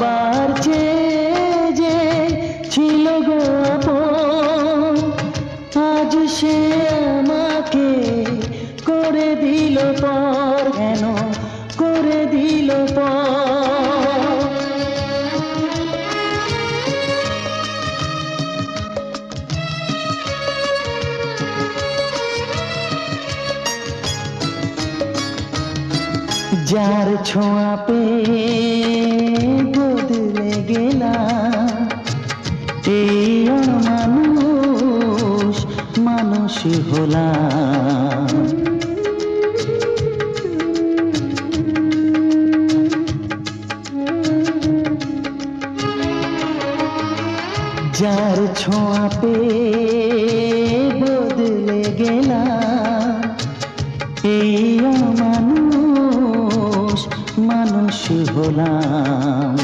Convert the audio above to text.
বার যে ছিল গো আপন, আজ সে আমাকে করে দিল পর, কেন করে দিল পর। যার ছোঁয়া পেয়ে বদলে গেলাম, এই অমানুষ মানুষ হলাম। যার ছোঁয়া পেয়ে বদলে গেলাম, এই অমানুষ মানুষ হলাম।